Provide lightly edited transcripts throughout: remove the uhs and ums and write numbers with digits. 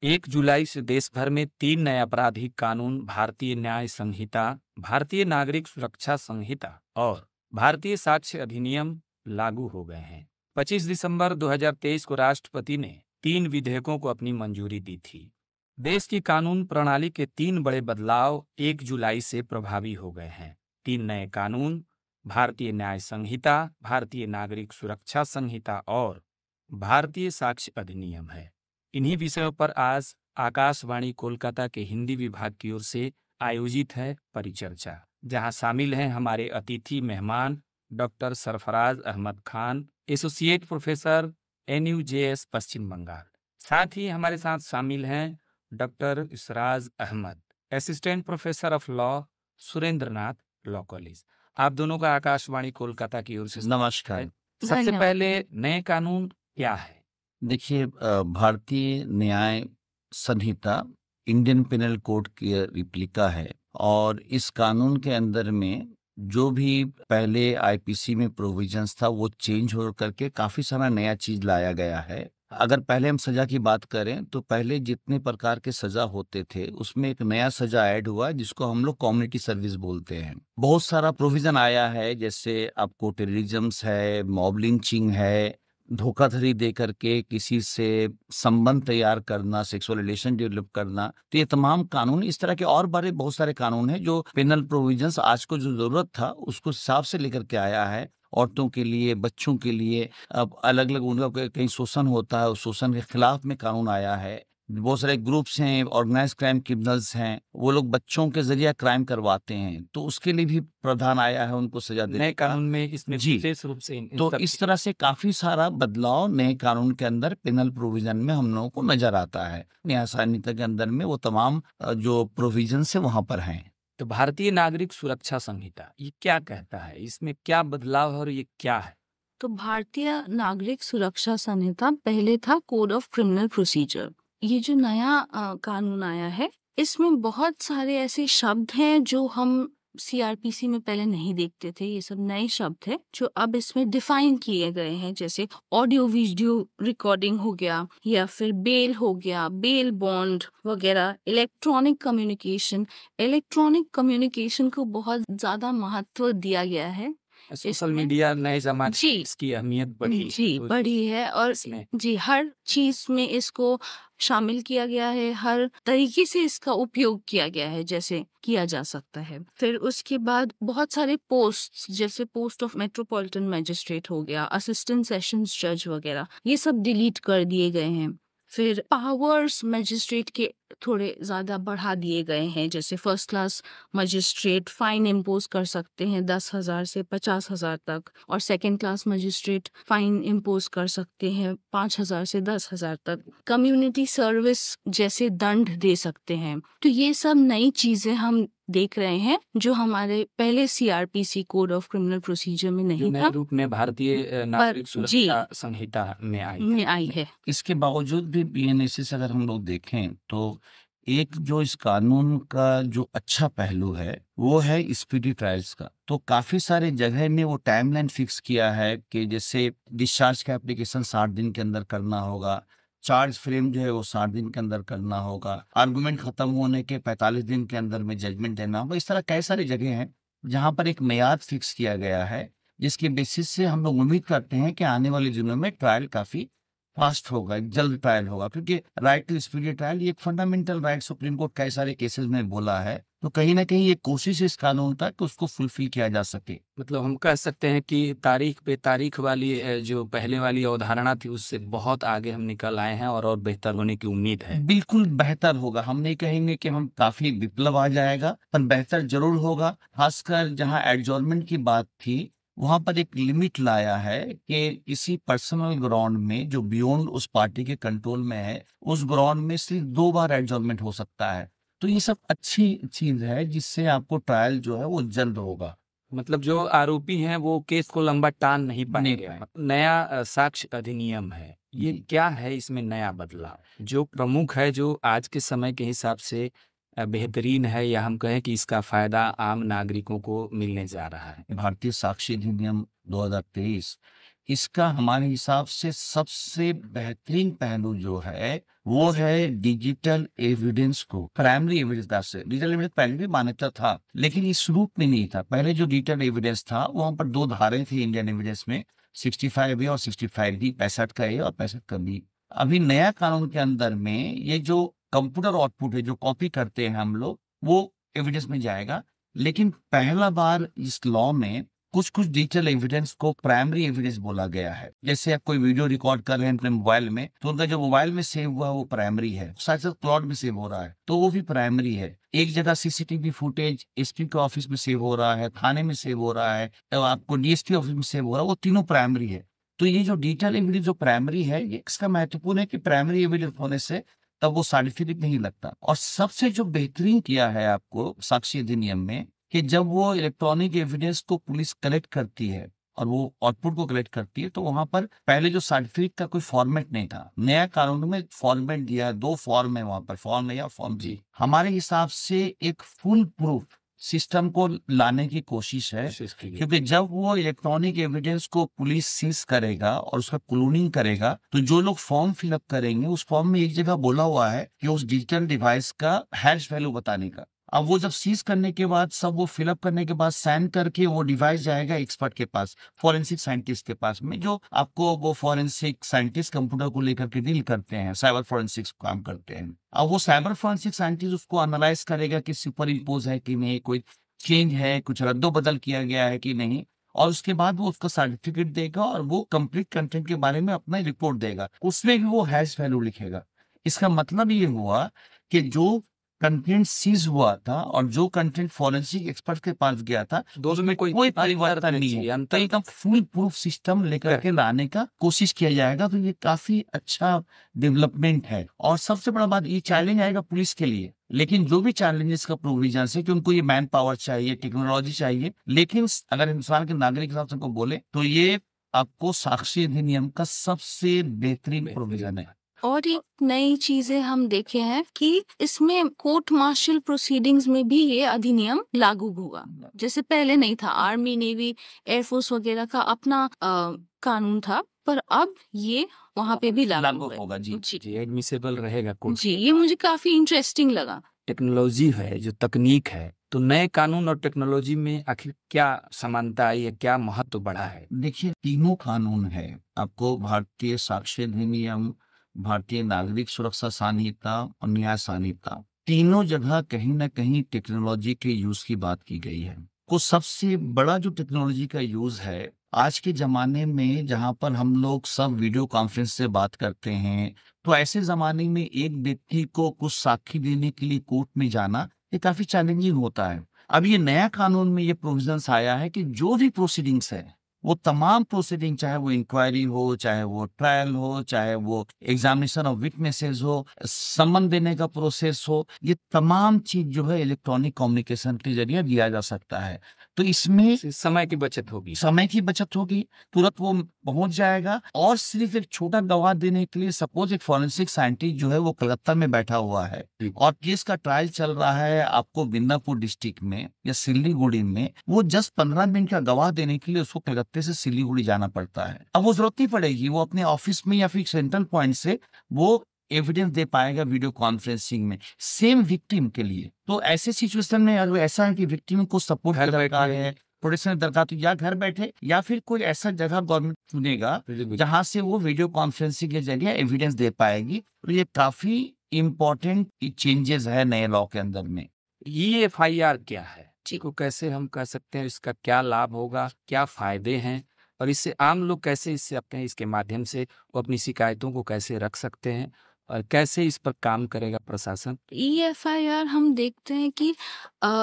1 जुलाई से देश भर में 3 नए आपराधिक कानून भारतीय न्याय संहिता, भारतीय नागरिक सुरक्षा संहिता और भारतीय साक्ष्य अधिनियम लागू हो गए हैं। 25 दिसंबर 2023 को राष्ट्रपति ने 3 विधेयकों को अपनी मंजूरी दी थी। देश की कानून प्रणाली के 3 बड़े बदलाव 1 जुलाई से प्रभावी हो गए हैं। 3 नए कानून भारतीय न्याय संहिता, भारतीय नागरिक सुरक्षा संहिता और भारतीय साक्ष्य अधिनियम है। इन्हीं विषयों पर आज आकाशवाणी कोलकाता के हिंदी विभाग की ओर से आयोजित है परिचर्चा, जहां शामिल हैं हमारे अतिथि मेहमान doctor Sarfaraz Ahmad Khan, associate professor NUJS Paschim Bangal. साथ ही हमारे साथ शामिल हैं doctor Israj Ahmad, assistant professor of law, Surendranath law college. आप दोनों का आकाशवाणी कोलकाता की ओर से नमस्कार। सबसे पहले नए कानून क्या है? देखिए, भारतीय न्याय संहिता इंडियन पिनल कोड की रिप्लिका है और इस कानून के अंदर में जो भी पहले आईपीसी में प्रोविजंस था वो चेंज हो करके काफी सारा नया चीज लाया गया है। अगर पहले हम सजा की बात करें तो पहले जितने प्रकार के सजा होते थे उसमें एक नया सजा ऐड हुआ जिसको हम लोग कम्युनिटी सर्विस बोलते हैं। बहुत सारा प्रोविजन आया है, जैसे आपको टेररिज्म है, मॉब लिंचिंग है, धोखाधड़ी दे करके किसी से संबंध तैयार करना, सेक्सुअल रिलेशन डेवलप करना। तो ये तमाम कानून, इस तरह के और बड़े बहुत सारे कानून हैं जो पेनल प्रोविजंस आज को जो जरूरत था उसको हिसाब से लेकर के आया है। औरतों के लिए, बच्चों के लिए, अब अलग अलग उनका कहीं शोषण होता है, उस शोषण के खिलाफ में कानून आया है। बहुत सारे ग्रुप्स हैं, ऑर्गेनाइज क्राइम क्रिमिनल्स हैं, वो लोग बच्चों के जरिए क्राइम करवाते हैं, तो उसके लिए भी प्रावधान आया है उनको सजा देने नए कानून में इसमें जी। विशेष रूप से तो इस तरह से काफी सारा बदलाव नए कानून के अंदर पेनल प्रोविजन में हम लोगों को नजर आता है। न्याय संहिता के अंदर में वो तमाम जो प्रोविजन है वहां पर हैं। तो भारतीय नागरिक सुरक्षा संहिता ये क्या कहता है, इसमें क्या बदलाव है और ये क्या है? तो भारतीय नागरिक सुरक्षा संहिता पहले था कोड ऑफ क्रिमिनल प्रोसीजर। ये जो नया कानून आया है इसमें बहुत सारे ऐसे शब्द हैं जो हम सीआरपीसी में पहले नहीं देखते थे। ये सब नए शब्द है जो अब इसमें डिफाइन किए गए हैं, जैसे ऑडियो वीडियो रिकॉर्डिंग हो गया या फिर बेल हो गया, बेल बॉन्ड वगैरह, इलेक्ट्रॉनिक कम्युनिकेशन को बहुत ज्यादा महत्व दिया गया है। सोशल मीडिया नए जमाने जी, इसकी अहमियत बढ़ी जी बढ़ी है और जी हर चीज में इसको शामिल किया गया है, हर तरीके से इसका उपयोग किया गया है जैसे किया जा सकता है। फिर उसके बाद बहुत सारे पोस्ट, जैसे पोस्ट ऑफ मेट्रोपॉलिटन मजिस्ट्रेट हो गया, असिस्टेंट सेशंस जज वगैरह, ये सब डिलीट कर दिए गए हैं। फिर पावर्स मजिस्ट्रेट के थोड़े ज्यादा बढ़ा दिए गए हैं, जैसे first class magistrate fine impose कर सकते हैं 10,000 से 50,000 तक, और second class magistrate fine impose कर सकते हैं 5,000 से 10,000 तक। कम्युनिटी सर्विस जैसे दंड दे सकते हैं। तो ये सब नई चीजें हम देख रहे हैं जो हमारे पहले CrPC code of criminal procedure में नहीं था, रूप में भारतीय नागरिक सुरक्षा संहिता में आई है। इसके बावजूद भी बीएनएससी से अगर हम लोग देखें तो एक जो इस कानून का जो अच्छा पहलू है वो है स्पीडी ट्रायल्स का। तो काफी सारे जगह में वो टाइमलाइन फिक्स किया है कि जैसे डिस्चार्ज का एप्लीकेशन 60 दिन के अंदर करना होगा, चार्ज फ्रेम जो है वो 60 दिन के अंदर करना होगा, आर्गुमेंट खत्म होने के 45 दिन के अंदर में जजमेंट देना होगा। इस तरह कई सारी जगह हैं जहां पर एक मियाद फिक्स किया गया है, जिसके बेसिस से हम लोग उम्मीद करते हैं कि आने वाले दिनों में ट्रायल काफी फास्ट होगा, जल्द ट्रायल होगा, क्योंकि राइट टू स्पीडी ट्रायल ये एक फंडामेंटल राइट सुप्रीम कोर्ट कई सारे केसेस में बोला है। तो कहीं ना कहीं ये कोशिश इस कानून तक कि उसको फुलफिल किया जा सके। मतलब हम कह सकते हैं कि तारीख पे तारीख वाली जो पहले वाली अवधारणा थी उससे बहुत आगे हम निकल आए हैं और बेहतर होने की उम्मीद है। बिल्कुल बेहतर होगा। हम नहीं कहेंगे कि हम काफी विप्लव आ जाएगा, पर बेहतर जरूर होगा। खासकर जहाँ एडजॉर्नमेंट की बात थी वहां पर एक लिमिट लाया है कि किसी पर्सनल ग्राउंड में जो बियॉन्ड उस पार्टी के कंट्रोल में है उस ग्राउंड में सिर्फ 2 बार एडजॉर्नमेंट हो सकता है। तो ये सब अच्छी चीज है जिससे आपको ट्रायल जो है वो जल्द होगा। मतलब जो आरोपी हैं वो केस को लंबा टान नहीं पाएंगे। नया साक्ष्य अधिनियम है, ये क्या है? इसमें नया बदलाव जो प्रमुख है, जो आज के समय के हिसाब से बेहतरीन है, या हम कहें कि इसका फायदा आम नागरिकों को मिलने जा रहा है। भारतीय साक्ष्य अधिनियम 2023 इसका हमारे हिसाब से सबसे बेहतरीन पहलू जो है वो है डिजिटल एविडेंस को प्राइमरी एविडेंस से। डिजिटल एविडेंस पहले भी मान्यता था लेकिन इस रूप में नहीं था। पहले जो डिजिटल एविडेंस था वहां पर 2 धाराएं थी इंडियन एविडेंस में, 65A और 65B, 65 का ए और 65 का बी। अभी नया कानून के अंदर में ये जो कंप्यूटर आउटपुट है जो कॉपी करते हैं हम लोग वो एविडेंस में जाएगा। लेकिन पहला बार इस लॉ में कुछ डिजिटल एविडेंस को प्राइमरी एविडेंस बोला गया है। जैसे आप कोई वीडियो रिकॉर्ड कर रहे हैं अपने मोबाइल में तो उनका जो मोबाइल में सेव हुआ वो प्राइमरी है, साथ साथ क्लाउड में सेव हो रहा है तो वो भी प्राइमरी है। एक जगह सीसीटीवी फुटेज एसपी के ऑफिस में सेव हो रहा है, थाने में सेव हो रहा है, तो आपको डीएसपी ऑफिस में सेव हो रहा है, वो तीनों प्राइमरी है। तो ये जो डिजिटल एविडेंस जो प्राइमरी है ये इसका महत्वपूर्ण है कि प्राइमरी एविडेंस होने से तब वो सर्टिफिकेट नहीं लगता। और सबसे जो बेहतरीन किया है आपको साक्ष्य अधिनियम में कि जब वो इलेक्ट्रॉनिक एविडेंस को पुलिस कलेक्ट करती है और वो आउटपुट को कलेक्ट करती है तो वहां पर पहले जो सर्टिफिकेट का कोई फॉर्मेट नहीं था, नया कानून में फॉर्मेट दिया है, 2 फॉर्म है वहां पर, फॉर्म ए और फॉर्म जी। हमारे हिसाब से एक फुल प्रूफ सिस्टम को लाने की कोशिश है क्योंकि जब वो इलेक्ट्रॉनिक एविडेंस को पुलिस सीज करेगा और उसका क्लोनिंग करेगा तो जो लोग फॉर्म फिलअप करेंगे उस फॉर्म में एक जगह बोला हुआ है कि उस डिजिटल डिवाइस का हैश वैल्यू बताने का। अब वो जब सीज करने के बाद सब वो फिलअप करने के बाद साइन करके वो डिवाइस जाएगा एक्सपर्ट के पास, फॉरेंसिक साइंटिस्ट के पास में, जो आपको वो फॉरेंसिक साइंटिस्ट कंप्यूटर को लेकर के डील करते हैं, साइबर फॉरेंसिक्स काम करते हैं। अब वो साइबर फॉरेंसिक साइंटिस्ट उसको एनालाइज करेगा कि सुपर इम्पोज है कि नहीं, कोई चेंज है, कुछ रद्दो बदल किया गया है कि नहीं, और उसके बाद वो उसका सर्टिफिकेट देगा और वो कंप्लीट कंटेंट के बारे में अपना रिपोर्ट देगा, उसमें भी वो हैश वैल्यू लिखेगा। इसका मतलब ये हुआ कि जो कंटेंट सीज हुआ था और जो कंटेंट फॉरेंसिक एक्सपर्ट के पास गया था दोनों में कोई परिवर्तन नहीं है। तो एकदम फुल प्रूफ सिस्टम लेकर के लाने का कोशिश किया जाएगा। तो ये काफी अच्छा डेवलपमेंट है। और सबसे बड़ा बात ये चैलेंज आएगा पुलिस के लिए, लेकिन जो भी चैलेंजेस का प्रोविजन है कि उनको ये मैन पावर चाहिए, टेक्नोलॉजी चाहिए, लेकिन अगर इंसान के नागरिक हिसाब से को बोले तो ये आपको साक्ष्य अधिनियम का सबसे बेहतरीन प्रोविजन है। और एक नई चीजें हम देखे हैं कि इसमें कोर्ट मार्शल प्रोसीडिंग्स में भी ये अधिनियम लागू हुआ, जैसे पहले नहीं था। आर्मी, नेवी, एयरफोर्स वगैरह का अपना कानून था, पर अब ये वहाँ पे भी लागू होगा। जी एडमिसेबल रहेगा कोर्ट। जी, ये मुझे काफी इंटरेस्टिंग लगा। टेक्नोलॉजी है, जो तकनीक है, तो नए कानून और टेक्नोलॉजी में आखिर क्या समानता है या क्या महत्व बढ़ा है? देखिए, तीनों कानून है। आपको भारतीय साक्ष्य अधिनियम, भारतीय नागरिक सुरक्षा संहिता और न्याय संहिता, तीनों जगह कहीं ना कहीं टेक्नोलॉजी के यूज की बात की गई है। को सबसे बड़ा जो टेक्नोलॉजी का यूज है आज के जमाने में, जहां पर हम लोग सब वीडियो कॉन्फ्रेंस से बात करते हैं, तो ऐसे जमाने में एक व्यक्ति को कुछ साक्षी देने के लिए कोर्ट में जाना ये काफी चैलेंजिंग होता है। अब ये नया कानून में ये प्रोविजंस आया है कि जो भी प्रोसीडिंग्स है वो तमाम प्रोसीडिंग, चाहे वो इंक्वायरी हो, चाहे वो ट्रायल हो, चाहे वो एग्जामिनेशन ऑफ विटनेसेस हो, समन देने का प्रोसेस हो, ये तमाम चीज जो है इलेक्ट्रॉनिक कम्युनिकेशन के जरिए दिया जा सकता है। तो इसमें समय की बचत होगी, तुरंत वो पहुंच जाएगा। और सिर्फ एक छोटा गवाह देने के लिए, सपोज एक फॉरेंसिक साइंटिस्ट जो है वो कलकत्ता में बैठा हुआ है और केस का ट्रायल चल रहा है आपको मिदनापुर डिस्ट्रिक्ट में या सिलीगुड़ी में, वो जस्ट 15 मिनट का गवाह देने के लिए उसको कलकत्ते से सिलीगुड़ी जाना पड़ता है। अब वो जरूरत नहीं पड़ेगी, वो अपने ऑफिस में या फिर सेंट्रल पॉइंट से वो एविडेंस दे पाएगा वीडियो कॉन्फ्रेंसिंग में, सेम विक्टिम के लिए। तो ऐसे सिचुएशन में अगर ऐसा है कि विक्टिम को सपोर्ट दरकार है, प्रोटेक्शन दरकार, तो या घर बैठे या फिर कोई ऐसा जगह गवर्नमेंट चुनेगा जहां से वो वीडियो कॉन्फ्रेंसिंग के जरिए एविडेंस दे पाएगी। तो ये काफी इम्पोर्टेंट चेंजेस है नए लॉ के अंदर में। ये FIR क्या है, को कैसे हम कह सकते हैं, इसका क्या लाभ होगा, क्या फायदे हैं, और इससे आम लोग कैसे इसके माध्यम से वो अपनी शिकायतों को कैसे रख सकते हैं और कैसे इस पर काम करेगा प्रशासन? FIR हम देखते हैं कि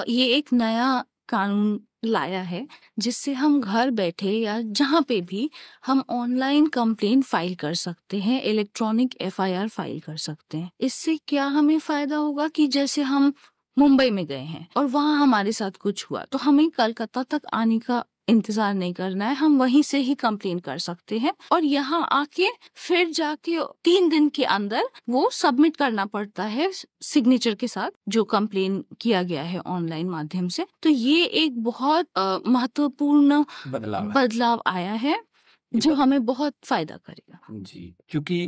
ये एक नया कानून लाया है जिससे हम घर बैठे या जहाँ पे भी हम ऑनलाइन कंप्लेंट फाइल कर सकते हैं, इलेक्ट्रॉनिक FIR फाइल कर सकते हैं। इससे क्या हमें फायदा होगा कि जैसे हम मुंबई में गए हैं और वहाँ हमारे साथ कुछ हुआ, तो हमें कलकत्ता तक आने का इंतजार नहीं करना है, हम वहीं से ही कंप्लेन कर सकते हैं। और यहाँ आके फिर जाके 3 दिन के अंदर वो सबमिट करना पड़ता है सिग्नेचर के साथ, जो कंप्लेन किया गया है ऑनलाइन माध्यम से। तो ये एक बहुत महत्वपूर्ण बदलाव आया है। जो हमें बहुत फायदा करेगा। जी, क्योंकि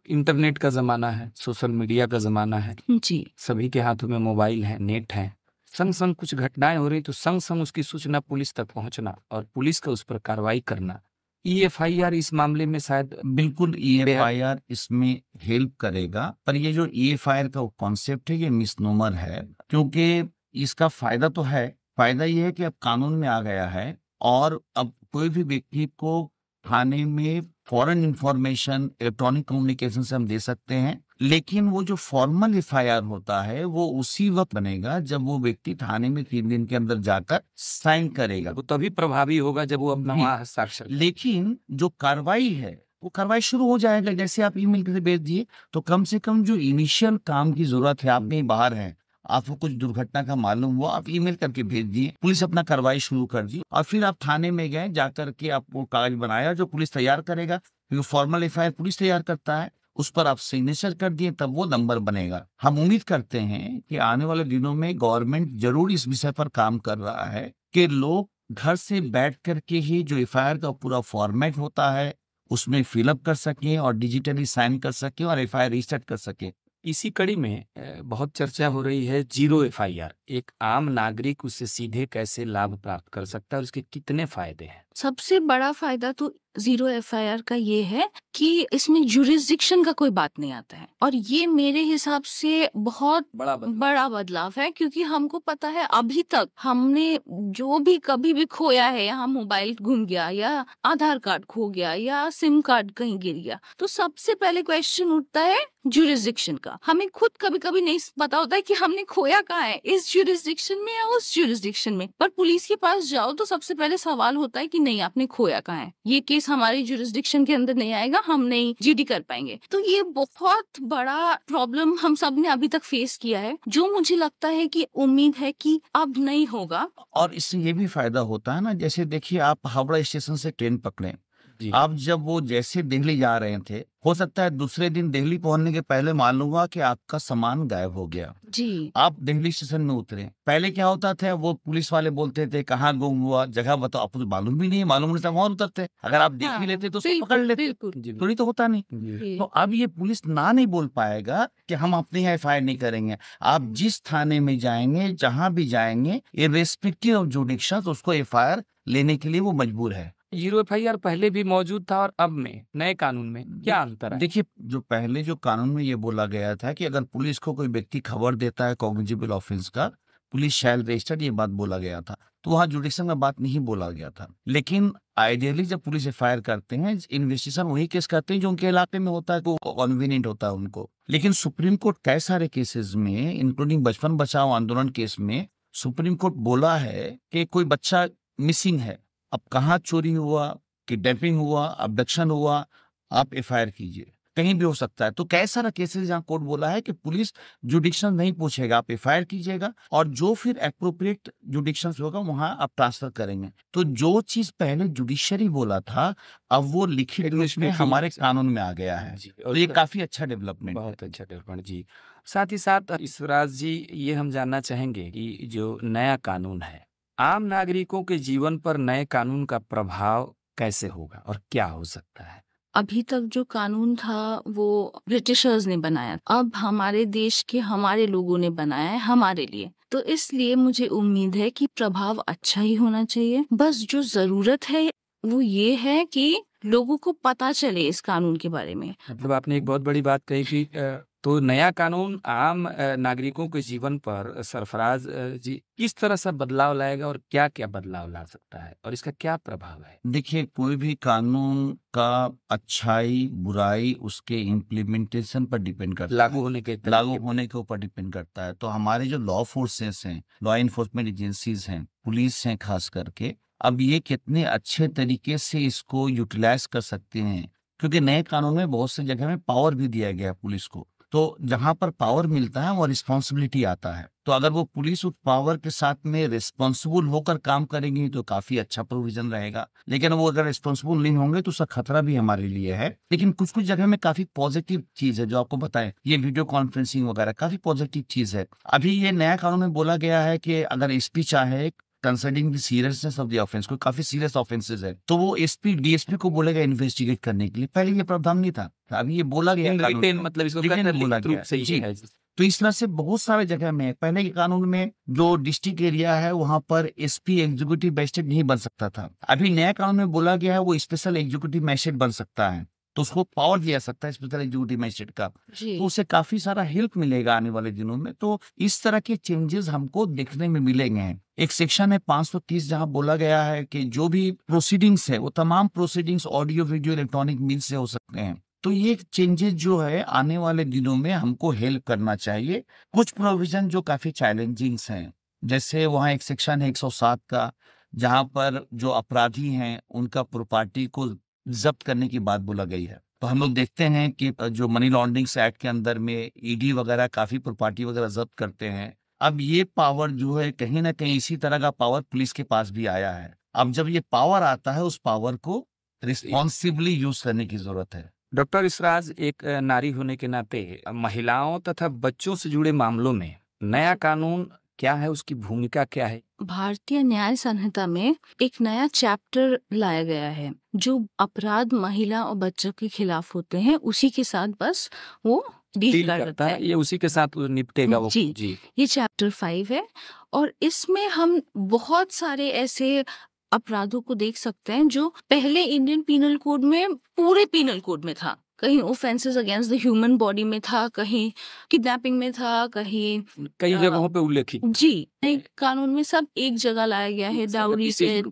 इंटरनेट का ज़माना है, सोशल मीडिया का ज़माना है, जी, सभी के हाथों में मोबाइल है, नेट है। संग-संग कुछ घटनाएँ हो रही तो संग-संग उसकी सूचना पुलिस तक पहुँचना और पुलिस का उस पर कार्रवाई करना। ईएफआईआर इस मामले में शायद बिल्कुल ईएफआईआर इसमें हेल्प करेगा, पर ये जो ईएफआईआर का कॉन्सेप्ट है ये मिसनोमर है, क्योंकि इसका फायदा तो है। फायदा ये है कि अब कानून में आ गया है और अब कोई भी व्यक्ति को थाने में फॉरेन इंफॉर्मेशन इलेक्ट्रॉनिक कम्युनिकेशन से हम दे सकते हैं, लेकिन वो जो फॉर्मल एफआईआर होता है वो उसी वक्त बनेगा जब वो व्यक्ति थाने में 3 दिन के अंदर जाकर साइन करेगा। वो तभी प्रभावी होगा जब वो अपना जी। वहाँ हस्ताक्षर करे। लेकिन जो कार्रवाई है वो कार्रवाई शुरू हो जाएगा जैसे आप ईमेल से भेज दिए, तो कम से कम जो इनिशियल काम की जरूरत है, आप कहीं बाहर हैं, आपको कुछ दुर्घटना का मालूम हुआ, आप ईमेल करके भेज दिए, पुलिस अपना कार्रवाई शुरू कर दी और फिर आप थाने में गए, जाकर के आपको कागज बनाया जो पुलिस तैयार करेगा, क्योंकि फॉर्मल एफआईआर पुलिस तैयार करता है, उस पर आप सिग्नेचर कर दिए तब वो नंबर बनेगा। हम उम्मीद करते हैं कि आने वाले दिनों में गवर्नमेंट जरूर इस विषय पर काम कर रहा है कि लोग घर से बैठ करके ही जो एफआईआर का पूरा फॉर्मेट होता है उसमें फिलअप कर सकें और डिजिटली साइन कर सकें और एफआईआर रजिस्टर कर सकें। इसी कड़ी में बहुत चर्चा हो रही है जीरो एफआईआर। एक आम नागरिक उससे सीधे कैसे लाभ प्राप्त कर सकता है और उसके कितने फायदे हैं? सबसे बड़ा फायदा तो जीरो एफआईआर का ये है कि इसमें जुरिस्डिक्शन का कोई बात नहीं आता है, और ये मेरे हिसाब से बहुत बड़ा बदलाव है, क्योंकि हमको पता है अभी तक हमने जो भी कभी भी खोया है, या मोबाइल गुम गया या आधार कार्ड खो गया या सिम कार्ड कहीं गिर गया, तो सबसे पहले क्वेश्चन उठता है जुरिस्डिक्शन का। हमें खुद कभी कभी नहीं पता होता है कि हमने खोया कहाँ है, इस जुरिस्डिक्शन में या उस जुरिस्डिक्शन में। पर पुलिस के पास जाओ तो सबसे पहले सवाल होता है कि नहीं, आपने खोया कहाँ है, ये केस हमारी जुरिस्डिक्शन के अंदर नहीं आएगा, हम नहीं जीडी कर पाएंगे। तो ये बहुत बड़ा प्रॉब्लम हम सब ने अभी तक फेस किया है, जो मुझे लगता है कि उम्मीद है कि अब नहीं होगा। और इससे ये भी फायदा होता है ना, जैसे देखिए आप हावड़ा स्टेशन से ट्रेन पकड़े, आप जब वो जैसे दिल्ली जा रहे थे, हो सकता है दूसरे दिन दिल्ली पहुंचने के पहले मालूम हुआ कि आपका सामान गायब हो गया। जी, आप दिल्ली स्टेशन में उतरे, पहले क्या होता था, वो पुलिस वाले बोलते थे कहाँ गुम हुआ, जगह बताओ, आपको मालूम भी नहीं, मालूम नहीं था, वहां उतरते, अगर आप देख भी लेते तो उसको पकड़ लेते, थोड़ी तो होता नहीं। तो अब ये पुलिस ना नहीं बोल पाएगा कि हम अपने यहाँ एफआईआर नहीं करेंगे। आप जिस थाने में जाएंगे, जहां भी जाएंगे, इर्रेस्पेक्टिव ऑफ जुडिक्शन, उसको एफआईआर लेने के लिए वो मजबूर है। जीरो एफआईआर पहले भी मौजूद था और अब में नए कानून में क्या अंतर है? देखिए, जो पहले जो कानून में ये बोला गया था कि अगर पुलिस को कोई व्यक्ति खबर देता है कॉग्निजेबल ऑफेंस का, पुलिस शैल रजिस्टर, ये बात बोला गया था, तो वहाँ जुडिक्शन में बात नहीं बोला गया था। लेकिन आइडियली जब पुलिस एफआईआर करते हैं, इन्वेस्टिगेशन वही केस करते हैं जो उनके इलाके में होता है, तो कन्वीनियंट होता है उनको। लेकिन सुप्रीम कोर्ट कई सारे केसेस में, इंक्लूडिंग बचपन बचाओ आंदोलन केस में, सुप्रीम कोर्ट बोला है कि कोई बच्चा मिसिंग है, अब कहाँ चोरी हुआ, किडनैपिंग हुआ, अबडक्शन हुआ, आप एफआईआर कीजिए, कहीं भी हो सकता है। तो कई सारा केसेस जहाँ कोर्ट बोला है कि पुलिस जुडिक्शन नहीं पूछेगा, आप एफआईआर कीजिएगा और जो फिर एप्रोप्रिएट जुडिक्शन होगा वहां आप ट्रांसफर करेंगे। तो जो चीज पहले जुडिशरी बोला था, अब वो लिखित रूप में हमारे कानून में आ गया है। तो ये काफी अच्छा डेवलपमेंट, बहुत अच्छा डेवलपमेंट जी। साथ ही साथ ईश्वराज जी, ये हम जानना चाहेंगे कि जो नया कानून है, आम नागरिकों के जीवन पर नए कानून का प्रभाव कैसे होगा और क्या हो सकता है? अभी तक जो कानून था वो ब्रिटिशर्स ने बनाया, अब हमारे देश के हमारे लोगों ने बनाया है हमारे लिए, तो इसलिए मुझे उम्मीद है कि प्रभाव अच्छा ही होना चाहिए। बस जो जरूरत है वो ये है कि लोगों को पता चले इस कानून के बारे में। मतलब आपने एक बहुत बड़ी बात कही कि तो नया कानून आम नागरिकों के जीवन पर सरफराज जी किस तरह से बदलाव लाएगा और क्या क्या बदलाव ला सकता है और इसका क्या प्रभाव है? देखिए, कोई भी कानून का अच्छाई बुराई उसके इम्प्लीमेंटेशन पर डिपेंड करता है, लागू होने के ऊपर डिपेंड करता है। तो हमारे जो लॉ फोर्सेस हैं, लॉ इन्फोर्समेंट एजेंसीज हैं, पुलिस हैं खास करके, अब ये कितने अच्छे तरीके से इसको यूटिलाइज कर सकते हैं, क्योंकि नए कानून में बहुत सी जगह में पावर भी दिया गया है पुलिस को। तो जहां पर पावर मिलता है वो रिस्पॉन्सिबिलिटी आता है। तो अगर वो पुलिस उस पावर के साथ में रिस्पॉन्सिबल होकर काम करेंगी तो काफी अच्छा प्रोविजन रहेगा। लेकिन वो अगर रिस्पॉन्सिबल नहीं होंगे तो उसका खतरा भी हमारे लिए है। लेकिन कुछ कुछ जगह में काफी पॉजिटिव चीज है, जो आपको बताएं, ये वीडियो कॉन्फ्रेंसिंग वगैरह काफी पॉजिटिव चीज है। अभी ये नया कानून में बोला गया है कि अगर एसपी चाहे considering the seriousness of the offence, कोई काफी सीरियस ऑफेंसेस है तो वो एसपी डीएसपी को बोलेगा इन्वेस्टिगेट करने के लिए। पहले ये प्रावधान नहीं था, अभी ये बोला गया कानून में, मतलब इसको लिखित में बोला गया सही जी। है। तो इस तरह से बहुत सारे जगह में पहले के कानून में जो डिस्ट्रिक्ट एरिया है वहां पर एसपी एग्जीक्यूटिव मजिस्ट्रेट नहीं बन सकता था। अभी नया कानून में बोला गया है वो स्पेशल एग्जीक्यूटिव मजिस्ट्रेट बन सकता है, तो उसको पावर दिया सकता है स्पेशल एग्जीक्यूटिव मजिस्ट्रेट का, तो उसे काफी सारा हेल्प मिलेगा आने वाले दिनों में। तो इस तरह के चेंजेस हमको देखने में मिलेंगे। एक सेक्शन है 530 जहां बोला गया है कि जो भी प्रोसीडिंग्स है वो तमाम proceedings audio video electronic means से हो सकते हैं। तो ये चेंजेस जो है आने वाले दिनों में हमको हेल्प करना चाहिए। कुछ प्रोविजन जो काफी चैलेंजिंग हैं, जैसे वहाँ एक सेक्शन है 107 का जहां पर जो अपराधी हैं उनका प्रॉपर्टी को जब्त करने की बात बोला गई है। तो हम लोग देखते हैं कि जो मनी लॉन्ड्रिंग एक्ट के अंदर में ईडी वगैरह काफी प्रॉपर्टी वगैरह जब्त करते हैं। अब ये पावर जो है कहीं ना कहीं इसी तरह का पावर पुलिस के पास भी आया है। अब जब ये पावर आता है उस पावर को रिस्पॉन्सिबली यूज करने की जरूरत है। डॉक्टर इसराज, एक नारी होने के नाते महिलाओं तथा बच्चों से जुड़े मामलों में नया कानून क्या है, उसकी भूमिका क्या है? भारतीय न्याय संहिता में एक नया चैप्टर लाया गया है जो अपराध महिला और बच्चों के खिलाफ होते हैं उसी के साथ बस वो डील करता है, ये उसी के साथ निपटेगा वो। जी। ये चैप्टर 5 है और इसमें हम बहुत सारे ऐसे अपराधों को देख सकते हैं जो पहले इंडियन पीनल कोड में, पूरे पीनल कोड में था। कहीं offences against the human body में था, कहीं किडनैपिंग में था, कहीं कई जगहों पे उल्लेखित। जी, एक कानून में सब एक जगह लाया गया है। डाउरी से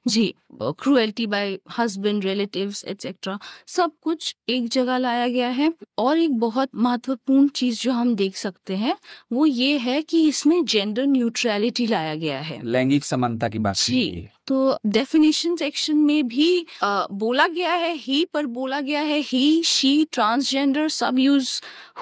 जी, cruelty by husband, relatives etcetera, सब कुछ एक जगह लाया गया है। और एक बहुत महत्वपूर्ण चीज जो हम देख सकते हैं वो ये है कि इसमें जेंडर न्यूट्रलिटी लाया गया है, लैंगिक समानता की बात जी। तो डेफिनेशन सेक्शन में भी बोला गया है ही, पर बोला गया है ही, शी, ट्रांसजेंडर सब यूज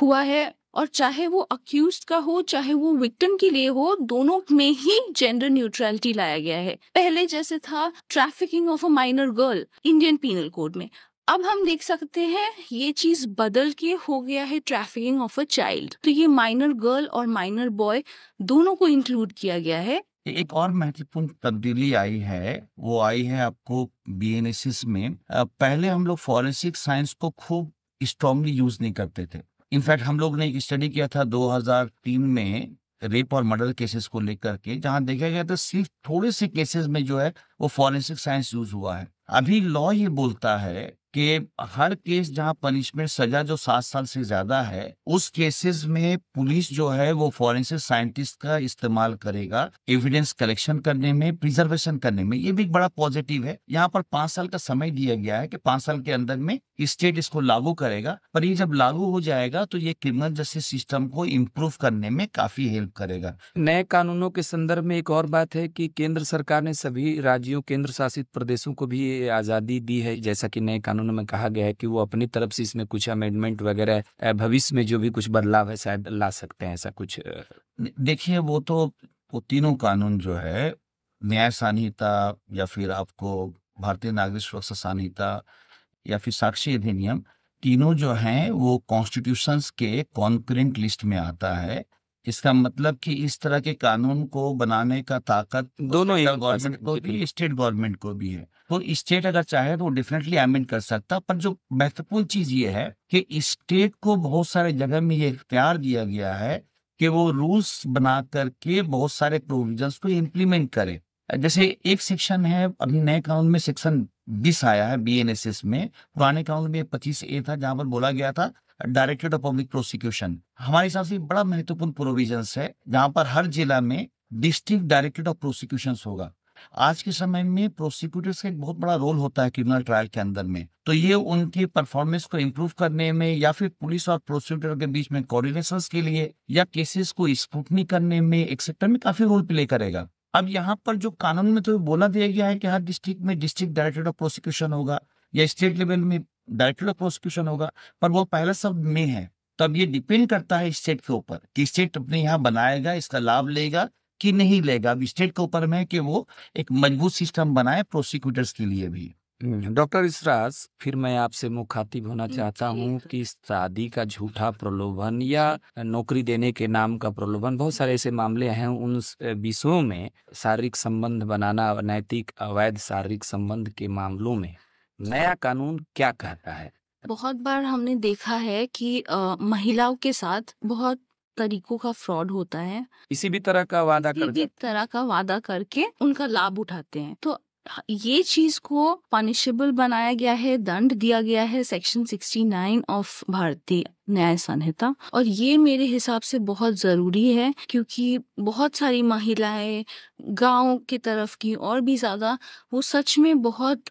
हुआ है। और चाहे वो अक्यूज्ड का हो चाहे वो विक्टिम के लिए हो, दोनों में ही जेंडर न्यूट्रलिटी लाया गया है। पहले जैसे था trafficking of a minor girl Indian penal code में, अब हम देख सकते हैं ये चीज बदल के हो गया है ट्रैफिकिंग ऑफ अ चाइल्ड। तो ये माइनर गर्ल और माइनर बॉय दोनों को इंक्लूड किया गया है। एक और महत्वपूर्ण तब्दीली आई है, वो आई है आपको बीएनएसएस में। पहले हम लोग फॉरेंसिक साइंस को खूब स्ट्रांगली यूज नहीं करते थे। इनफैक्ट हम लोग ने एक स्टडी किया था 2003 में रेप और मर्डर केसेस को लेकर के, जहां देखा गया था सिर्फ थोड़े से केसेस में जो है वो फॉरेंसिक साइंस यूज हुआ है। अभी लॉ ये बोलता है कि हर केस जहां पनिशमेंट सजा जो 7 साल से ज्यादा है उस केसेस में पुलिस जो है वो फॉरेंसिक साइंटिस्ट का इस्तेमाल करेगा एविडेंस कलेक्शन करने में, प्रिजर्वेशन करने में। ये भी एक बड़ा पॉजिटिव है। यहाँ पर 5 साल का समय दिया गया है कि 5 साल के अंदर में स्टेट इसको लागू करेगा, पर ये जब लागू हो जाएगा तो ये क्रिमिनल जस्टिस सिस्टम को इम्प्रूव करने में काफी हेल्प करेगा। नए कानूनों के संदर्भ में एक और बात है कि केंद्र सरकार ने सभी राज्यों, केंद्र शासित प्रदेशों को भी आजादी दी है, जैसा कि नए कानूनों में कहा गया है कि वो अपनी तरफ से इसमें कुछ अमेंडमेंट वगैरह भविष्य में जो भी कुछ बदलाव है शायद ला सकते हैं, ऐसा कुछ। देखिए वो तीनों कानून जो है, न्याय संहिता या फिर आपको भारतीय नागरिक सुरक्षा संहिता या फिर साक्ष्य अधिनियम, तीनों जो हैं वो कॉन्स्टिट्यूशंस के कॉन्करेंट लिस्ट में आता है। इसका मतलब कि इस तरह के कानून को बनाने का ताकत दोनों गवर्नमेंट को भी, स्टेट गवर्नमेंट को भी है। तो स्टेट अगर चाहे तो वो डेफिनेटली अमेंड कर सकता, पर जो महत्वपूर्ण चीज ये है कि स्टेट को बहुत सारे जगह में ये इख्तियार दिया गया है कि वो रूल्स बना करके बहुत सारे प्रोविजंस को इम्प्लीमेंट करे। जैसे एक सेक्शन है अभी नए कानून में, सेक्शन 20 आया है बीएनएसएस में, पुराने कानून में 25A था जहां पर बोला गया था डायरेक्टरेट ऑफ पब्लिक प्रोसिक्यूशन। हमारे हिसाब से बड़ा महत्वपूर्ण प्रोविजंस है जहां पर हर जिला में डिस्ट्रिक्ट डायरेक्टरेट ऑफ प्रोसिक्यूशन होगा। आज के समय में प्रोसिक्यूटर्स का एक बहुत बड़ा रोल होता है क्रिमिनल ट्रायल के अंदर में, तो ये उनकी परफॉर्मेंस को इम्प्रूव करने में या फिर पुलिस और प्रोसिक्यूटर के बीच में कोऑर्डिनेशन के लिए या केसेस को स्क्रूटनी करने में एक सेक्टर में काफी रोल प्ले करेगा। अब यहाँ पर जो कानून में तो बोला दिया गया है कि हर डिस्ट्रिक्ट में डिस्ट्रिक्ट डायरेक्टरेट ऑफ प्रोसिक्यूशन होगा या स्टेट लेवल में डायरेक्टरेट ऑफ प्रोसिक्यूशन होगा, पर वो पहला शब्द में है। तो अब ये डिपेंड करता है स्टेट के ऊपर कि स्टेट अपने यहाँ बनाएगा, इसका लाभ लेगा कि नहीं लेगा। अब स्टेट के ऊपर में है कि वो एक मजबूत सिस्टम बनाए प्रोसिक्यूटर्स के लिए भी। डॉक्टर इसराज, फिर मैं आपसे मुखातिब होना चाहता हूँ कि शादी का झूठा प्रलोभन या नौकरी देने के नाम का प्रलोभन, बहुत सारे ऐसे मामले हैं। उन विषयों में शारीरिक संबंध बनाना, अनैतिक अवैध शारीरिक संबंध के मामलों में नया कानून क्या कहता है? बहुत बार हमने देखा है कि महिलाओं के साथ बहुत तरीकों का फ्रॉड होता है, किसी भी तरह का वादा कर किसी भी तरह का वादा करके उनका लाभ उठाते हैं। तो ये चीज को पनिशेबल बनाया गया है, दंड दिया गया है सेक्शन 69 ऑफ भारतीय न्याय संहिता, और ये मेरे हिसाब से बहुत जरूरी है, क्योंकि बहुत सारी महिलाएं गांव की तरफ की और भी ज्यादा, वो सच में बहुत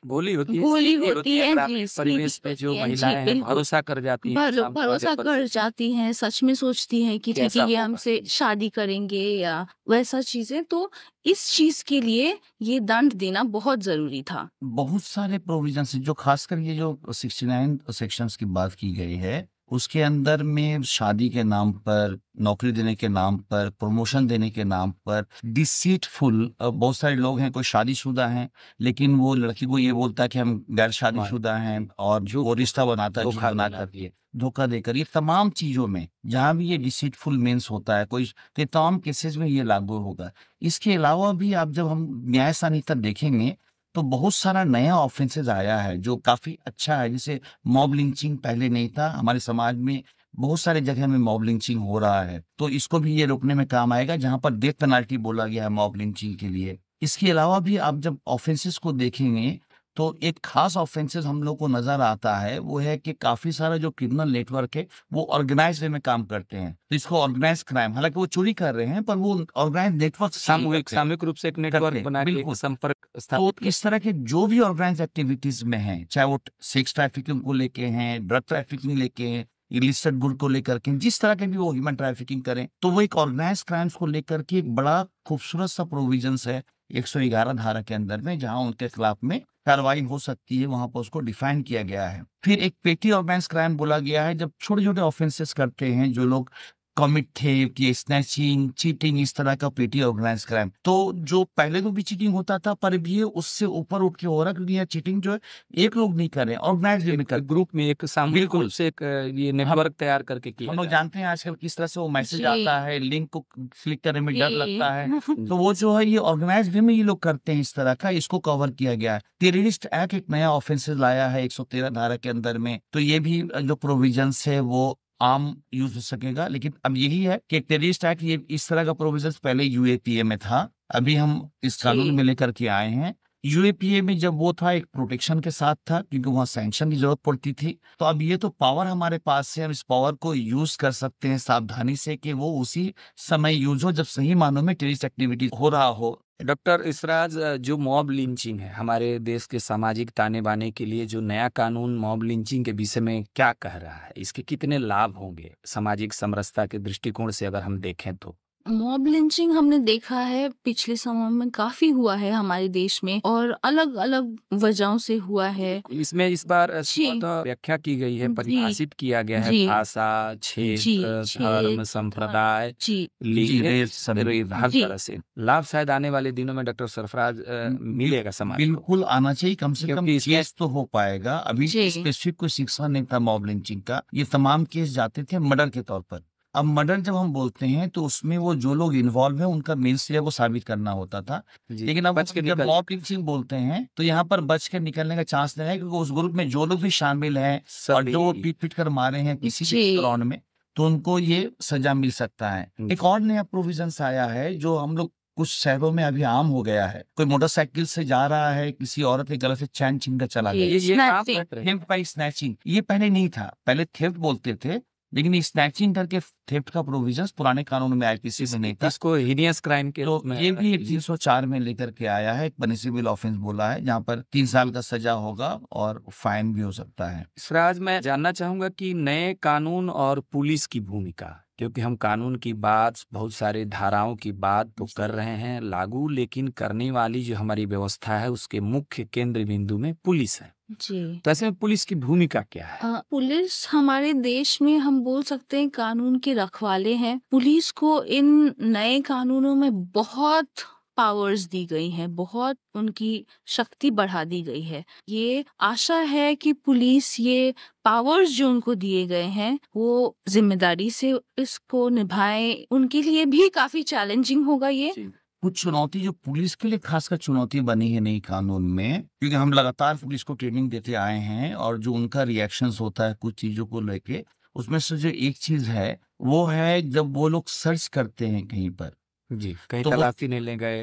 भोली होती है, भोली सीधी होती है, ग्रामीण जी, परिवेश सीधी में जो होती है, जी, महिलाएं हैं, बिल्कुल। भरोसा कर जाती हैं सामने वाले भरोसा पर। कर जाती हैं, सच में सोचती हैं कि ठीक कैसा है ये होगा? हमसे शादी करेंगे या वैसा चीजें। तो इस चीज के लिए ये दंड देना बहुत जरूरी था। बहुत सारे प्रोविजन है जो खासकर ये जो 69 सेक्शंस की बात की गई है, उसके अंदर में शादी के नाम पर, नौकरी देने के नाम पर, प्रमोशन देने के नाम पर, डिसीटफुल, बहुत सारे लोग हैं, कोई शादीशुदा हैं लेकिन वो लड़की को ये बोलता है कि हम गैर शादीशुदा हैं, और जो वो रिश्ता बनाता है धोखा बना देना। कर धोखा देकर, ये तमाम चीजों में जहां भी ये डिसीटफुल मीन्स होता है कोई, तो तमाम केसेस में ये लागू होगा। इसके अलावा भी आप जब हम न्याय संहिता देखेंगे तो बहुत सारा नया ऑफेंसेस आया है जो काफी अच्छा है। जैसे मॉब लिंचिंग पहले नहीं था हमारे समाज में, बहुत सारे जगह में मॉब लिंचिंग हो रहा है, तो इसको भी ये रोकने में काम आएगा, जहां पर डेथ पेनाल्टी बोला गया है मॉब लिंचिंग के लिए। इसके अलावा भी आप जब ऑफेंसेस को देखेंगे तो एक खास ऑफेंसेस हम लोग को नजर आता है, वो है कि काफी सारा जो क्रिमिनल नेटवर्क है वो ऑर्गेनाइज वे में काम करते हैं, तो इसको ऑर्गेनाइज क्राइम, हालांकि वो चोरी कर रहे हैं पर वो ऑर्गेनाइज नेटवर्क सामूहिक रूप से एक नेटवर्क बना के एक बिल्कुल। संपर्क तो स्थापित। इस तरह के जो भी ऑर्गेनाइज एक्टिविटीज में हैं, चाहे वो सेक्स ट्रैफिकिंग को लेके हैं, ड्रग ट्रैफिकिंग लेके हैं, इलिसिट गुड को लेकर के, जिस तरह के भी वो ह्यूमन ट्रैफिकिंग करें, तो वो एक ऑर्गेनाइज क्राइम्स को लेकर के एक बड़ा खूबसूरत सा प्रोविजंस है 111 धारा के अंदर में, जहां उनके खिलाफ में कार्रवाई हो सकती है, वहां पर उसको डिफाइन किया गया है। फिर एक पेटी ऑर्गेनाइज क्राइम बोला गया है, जब छोटे छोटे ऑफेंसेस करते हैं जो लोग, कमिट थे कि स्नैचिंग, चीटिंग, इस तरह का पेटी ऑर्गेनाइज क्राइम, तो जो पहले तो भी चीटिंग होता था पर भी ये उससे ऊपर उठ के हो रहा है, क्योंकि यह चीटिंग जो है एक लोग नहीं कर रहे, ऑर्गेनाइज वे में कर, ग्रुप में एक सामूहिक रूप से एक ये नेटवर्क तैयार करके किया हम लोग जाता है। जानते हैं आजकल किस तरह से वो मैसेज जी। आता है, लिंक को क्लिक करने में डर जी। लगता है, तो वो जो है ये ऑर्गेनाइज वे में ये लोग करते हैं इस तरह का, इसको कवर किया गया है। टेररिस्ट एक्ट एक नया ऑफेंसेस लाया है 113 धारा के अंदर में, तो ये भी जो प्रोविजंस है वो आम यूज हो सकेगा। लेकिन अब यही है कि टेररिस्ट एक्ट, ये इस तरह का प्रोविजंस पहले यूएपीए में था, अभी हम इस कानून में लेकर के आए हैं। यूएपीए में जब वो था एक प्रोटेक्शन के साथ था, क्योंकि वहां सैंक्शन की जरूरत पड़ती थी, तो अब ये तो पावर हमारे पास है, हम इस पावर को यूज कर सकते हैं सावधानी से कि वो उसी समय यूज हो जब सही मानों में टेररिस्ट एक्टिविटी हो रहा हो। डॉक्टर इसराज, जो मॉब लिंचिंग है हमारे देश के सामाजिक ताने बाने के लिए, जो नया कानून मॉब लिंचिंग के विषय में क्या कह रहा है, इसके कितने लाभ होंगे सामाजिक समरसता के दृष्टिकोण से अगर हम देखें तो? मॉब लिंचिंग हमने देखा है पिछले समय में काफी हुआ है हमारे देश में, और अलग अलग वजहों से हुआ है। इसमें इस बार जी। व्याख्या की गई है, जी। परिभाषित किया गया है जी। भाषा, जी, क्षेत्र, धर्म, क्षेत्र, संप्रदाय, जी। लिंग, हर जी। तरह से लाभ शायद आने वाले दिनों में डॉक्टर सरफराज मिलेगा समाज को। बिल्कुल आना चाहिए, कम से कम क्योंकि इसमें- केस तो हो पाएगा। अभी जी। स्पेसिफिक कोई शिक्षा नहीं था मॉब लिंचिंग का, ये तमाम केस जाते थे मर्डर के तौर पर। अब मर्डर जब हम बोलते हैं तो उसमें वो जो लोग इन्वॉल्व हैं उनका मेंस है वो साबित करना होता था, जी, लेकिन अब बच के जब निकल- मॉब लिंचिंग बोलते हैं तो यहाँ पर बच के निकलने का चांस नहीं है, क्योंकि उस ग्रुप में जो लोग भी शामिल हैं और जो सभी- पीट पीट कर मारे हैं किसी भी जी। ग्राउंड में, तो उनको ये सजा मिल सकता है। जी। एक और नया प्रोविजन आया है जो हम लोग कुछ शहरों में अभी आम हो गया है, कोई मोटरसाइकिल से जा रहा है, किसी औरत के गले से चैन छीन कर चला गया, जी। ये आप Snatching। कहते हैं। थेफ्ट बाई स्नैचिंग, ये पहले नहीं था, पहले थेफ्ट बोलते थे, लेकिन स्नैचिंग करके थेफ्ट का प्रोविजन पुराने कानून में आईपीसी में नहीं था, इसको हीनियस क्राइम के तो रूप में ये भी 304 में लेकर के आया है, एक पनिशेबल ऑफेंस बोला है, जहाँ पर 3 साल का सजा होगा और फाइन भी हो सकता है। इसराज, मैं जानना चाहूंगा कि नए कानून और पुलिस की भूमिका, क्योंकि हम कानून की बात, बहुत सारे धाराओं की बात तो कर रहे हैं लागू, लेकिन करने वाली जो हमारी व्यवस्था है उसके मुख्य केंद्र बिंदु में पुलिस है। जी। तो ऐसे में पुलिस की भूमिका क्या है? पुलिस हमारे देश में हम बोल सकते हैं कानून के रखवाले हैं। पुलिस को इन नए कानूनों में बहुत पावर्स दी गई हैं, बहुत उनकी शक्ति बढ़ा दी गई है। ये आशा है कि पुलिस ये पावर्स जो उनको दिए गए हैं वो जिम्मेदारी से इसको निभाए। उनके लिए भी काफी चैलेंजिंग होगा ये। कुछ चुनौती जो पुलिस के लिए खासकर चुनौती बनी है नई कानून में, क्योंकि हम लगातार पुलिस को ट्रेनिंग देते आए हैं और जो उनका रिएक्शंस होता है कुछ चीजों को लेके, उसमें से जो एक चीज है वो है जब वो लोग सर्च करते हैं कहीं पर, जी, कहीं तो वो तलाशी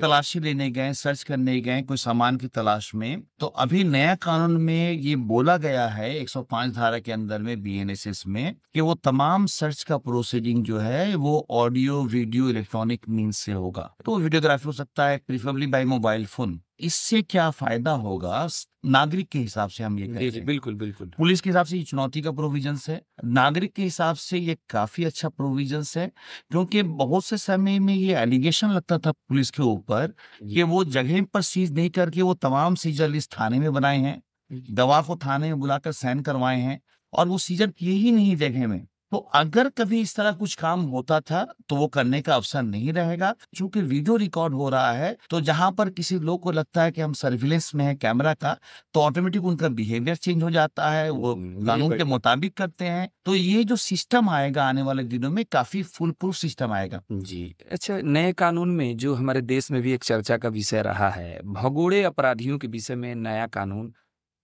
तलाशी लेने गए, सर्च करने गए कोई सामान की तलाश में, तो अभी नया कानून में ये बोला गया है 105 धारा के अंदर में बीएनएसएस में कि वो तमाम सर्च का प्रोसीडिंग जो है वो ऑडियो वीडियो इलेक्ट्रॉनिक मीन्स से होगा। तो वीडियोग्राफी हो सकता है, प्रीफरेबली बाय मोबाइल फोन। इससे क्या फायदा होगा नागरिक के हिसाब से, हम ये कहते हैं। बिल्कुल बिल्कुल। पुलिस के हिसाब से ये चुनौती का प्रोविजंस है, नागरिक के हिसाब से ये काफी अच्छा प्रोविजंस है, क्योंकि बहुत से समय में ये एलिगेशन लगता था पुलिस के ऊपर कि वो जगह पर सीज नहीं करके वो तमाम सीजर लिस्ट थाने में बनाए हैं, गवाह को थाने में बुलाकर साइन करवाए हैं और वो सीजर किए ही नहीं जगह में। तो अगर कभी इस तरह कुछ काम होता था तो वो करने का अवसर नहीं रहेगा, क्योंकि वीडियो रिकॉर्ड हो रहा है। तो जहां पर किसी लोग को लगता है कि हम सर्विलेंस में है कैमरा का, तो ऑटोमेटिक उनका बिहेवियर चेंज हो जाता है, वो कानून के मुताबिक करते हैं। तो ये जो सिस्टम आएगा आने वाले दिनों में काफी फुल प्रूफ सिस्टम आएगा। जी अच्छा, नए कानून में जो हमारे देश में भी एक चर्चा का विषय रहा है, भगोड़े अपराधियों के विषय में नया कानून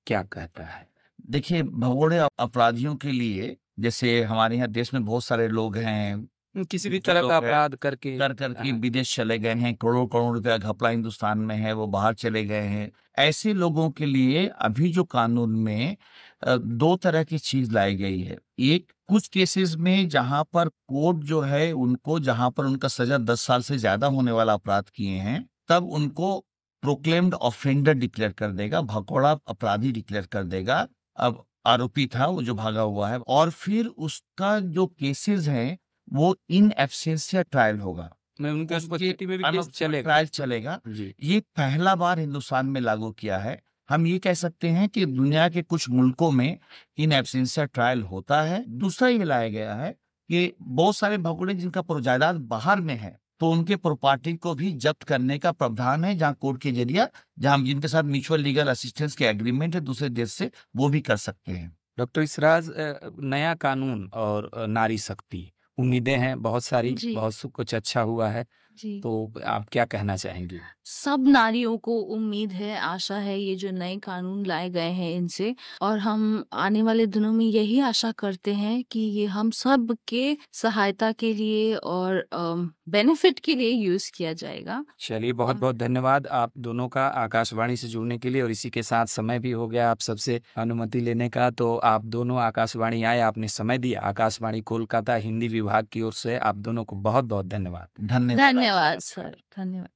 क्या कहता है? देखिए, भगोड़े अपराधियों के लिए, जैसे हमारे यहाँ देश में बहुत सारे लोग हैं किसी भी तरह का अपराध करके करके विदेश चले गए हैं, करोड़ करोड़ रुपया घपला हिंदुस्तान में है, वो बाहर चले गए हैं। ऐसे लोगों के लिए अभी जो कानून में दो तरह की चीज लाई गई है। एक, कुछ केसेस में जहां पर कोर्ट जो है उनको, जहां पर उनका सजा 10 साल से ज्यादा होने वाला अपराध किए हैं, तब उनको प्रोक्लेम्ड ऑफेंडर डिक्लेयर कर देगा, भगोड़ा अपराधी डिक्लेयर कर देगा। अब आरोपी था वो जो भागा हुआ है, और फिर उसका जो केसेस हैं वो इन एब्सेंशिया ट्रायल होगा, मैं उनके उपस्थिति में भी केस चलेगा, ट्रायल चलेगा। जी। ये पहला बार हिंदुस्तान में लागू किया है। हम ये कह सकते हैं कि दुनिया के कुछ मुल्कों में इन एब्सेंशिया ट्रायल होता है। दूसरा ये लाया गया है कि बहुत सारे भगोड़े जिनका जायदाद बाहर में है, तो उनके प्रॉपर्टी को भी जब्त करने का प्रावधान है, जहां कोर्ट के जरिए, जहां जिनके साथ म्यूचुअल लीगल असिस्टेंस के एग्रीमेंट है दूसरे देश से, वो भी कर सकते हैं। डॉक्टर इसराज, नया कानून और नारी शक्ति, उम्मीदें हैं बहुत सारी, बहुत सब कुछ अच्छा हुआ है, तो आप क्या कहना चाहेंगे? सब नारियों को उम्मीद है, आशा है ये जो नए कानून लाए गए हैं इनसे, और हम आने वाले दिनों में यही आशा करते हैं कि ये हम सब के सहायता के लिए और बेनिफिट के लिए यूज किया जाएगा। चलिए, बहुत बहुत धन्यवाद आप दोनों का आकाशवाणी से जुड़ने के लिए, और इसी के साथ समय भी हो गया आप सबसे अनुमति लेने का, तो आप दोनों आकाशवाणी आए, आपने समय दिया। आकाशवाणी कोलकाता हिंदी विभाग की ओर से आप दोनों को बहुत बहुत धन्यवाद। धन्यवाद सर, धन्यवाद।